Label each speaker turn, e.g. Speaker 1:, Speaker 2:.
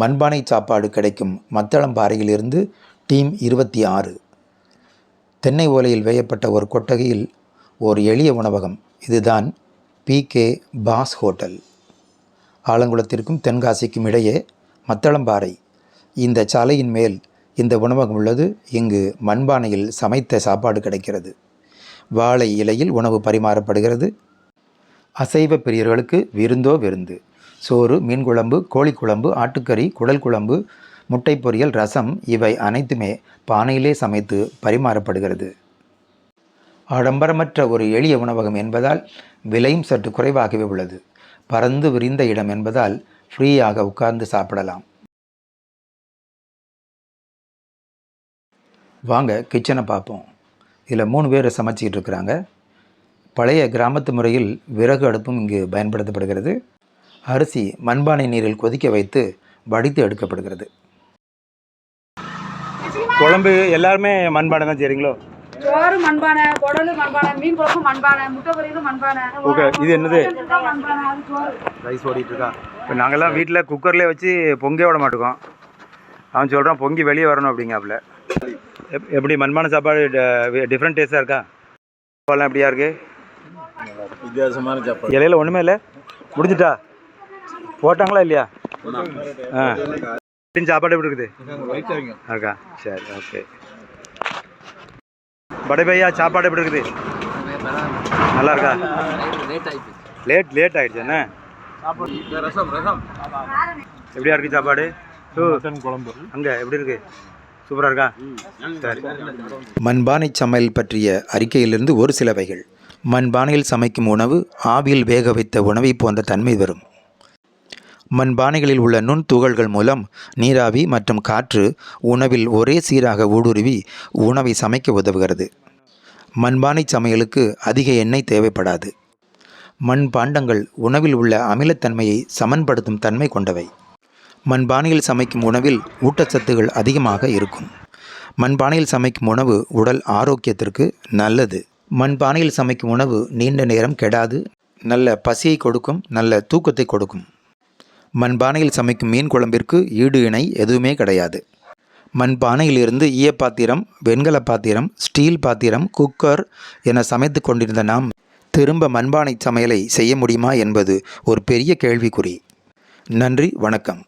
Speaker 1: மண்பானை சாப்பாடு கிடைக்கும் மத்தளம்பாறையிலிருந்து டீம் 26. தென்னை ஓலையில் வேயப்பட்ட ஒரு கொட்டகையில் ஒரு எளிய உணவகம். இதுதான் பிகே பாஸ் ஹோட்டல். ஆலங்குளத்திற்கும் தென்காசிக்கும் இடையே மத்தளம்பாறை இந்த சாலையின் மேல் இந்த உணவகம் உள்ளது. இங்கு மண்பானையில் சமைத்த சாப்பாடு கிடைக்கிறது. வாழை இலையில் உணவு பரிமாறப்படுகிறது. அசைவ பிரியர்களுக்கு விருந்தோ விருந்து. சோறு, மீன் குழம்பு, கோழிக்குழம்பு, ஆட்டுக்கறி, குடல் குழம்பு, முட்டை பொரியல், ரசம் இவை அனைத்துமே பானையிலே சமைத்து பரிமாறப்படுகிறது. ஆடம்பரமற்ற ஒரு எளிய உணவகம் என்பதால் விலையும் சற்று குறைவாகவே உள்ளது. பறந்து விரிந்த இடம் என்பதால் ஃப்ரீயாக உட்கார்ந்து சாப்பிடலாம். வாங்க கிச்சனை பார்ப்போம். இதில் 3 பேர் சமைச்சிக்கிட்டு இருக்கிறாங்க. பழைய கிராமத்து முறையில் விறகு அடுப்பும் இங்கு பயன்படுத்தப்படுகிறது. அரிசி மண்பானை நீரில் கொதிக்க வைத்து வடித்து எடுக்கப்படுகிறது.
Speaker 2: குழம்பு எல்லாருமே மண்பானை தான் செய்கிறீங்களோ?
Speaker 3: சோறு மண்பானை, குடலு மண்பானை, மீன் குழம்பு மண்பானை, முட்டை பொரியலும் மண்பானை.
Speaker 2: ஓகே, இது என்னது?
Speaker 3: சோறு
Speaker 2: ரைஸ் ஓடிட்டு இருக்கா? இப்போ நாங்கள்லாம் வீட்டில் குக்கர்லேயே வச்சு பொங்கே விட மாட்டோம். அவன் சொல்கிறான் பொங்கி வெளியே வரணும் அப்படிங்காப்புல. எப்படி மண்பானை சாப்பாடு டிஃப்ரெண்ட் டேஸ்ட்டாக இருக்கா? சாப்பாடுலாம் எப்படியா இருக்குது?
Speaker 4: வித்தியாசமான சாப்பாடு.
Speaker 2: இலையில் ஒன்றுமே இல்லை, முடிஞ்சிட்டா? போட்டாங்களா இல்லையா? சாப்பாடு எப்படி இருக்குது? இருக்கா? சரி, ஓகே. படை பையா சாப்பாடு எப்படி இருக்குது? நல்லா இருக்கா? லேட் ஆகிடுச்சு என்ன? எப்படியா இருக்குது சாப்பாடு? குழம்பு அங்கே எப்படி இருக்குது? சூப்பராக இருக்கா? சரி.
Speaker 1: மண்பானை சமையல் பற்றிய அறிக்கையிலிருந்து ஒரு சிலவைகள். மண்பானையில் சமைக்கும் உணவு ஆவியில் வேக வைத்த உணவை போன்ற தன்மை வரும். மண்பானைகளில் உள்ள நுண் துகள்கள் மூலம் நீராவி மற்றும் காற்று உணவில் ஒரே சீராக ஊடுருவி உணவை சமைக்க உதவுகிறது. மண்பானை சமையலுக்கு அதிக எண்ணெய் தேவைப்படாது. மண் பாண்டங்கள் உணவில் உள்ள அமிலத்தன்மையை சமன்படுத்தும் தன்மை கொண்டவை. மண்பானையில் சமைக்கும் உணவில் ஊட்டச்சத்துகள் அதிகமாக இருக்கும். மண்பானையில் சமைக்கும் உணவு உடல் ஆரோக்கியத்திற்கு நல்லது. மண்பானையில் சமைக்கும் உணவு நீண்ட நேரம் கெடாது. நல்ல பசியை கொடுக்கும், நல்ல தூக்கத்தை கொடுக்கும். மண்பானையில் சமைக்கும் மீன் குழம்பிற்கு ஈடு இணை எதுவுமே கிடையாது. மண்பானையிலிருந்து ஈயப்பாத்திரம், வெண்கல பாத்திரம், ஸ்டீல் பாத்திரம், குக்கர் என சமைத்து கொண்டிருந்த நாம் திரும்ப மண்பானை சமையலை செய்ய முடியுமா என்பது ஒரு பெரிய கேள்விக்குறி. நன்றி, வணக்கம்.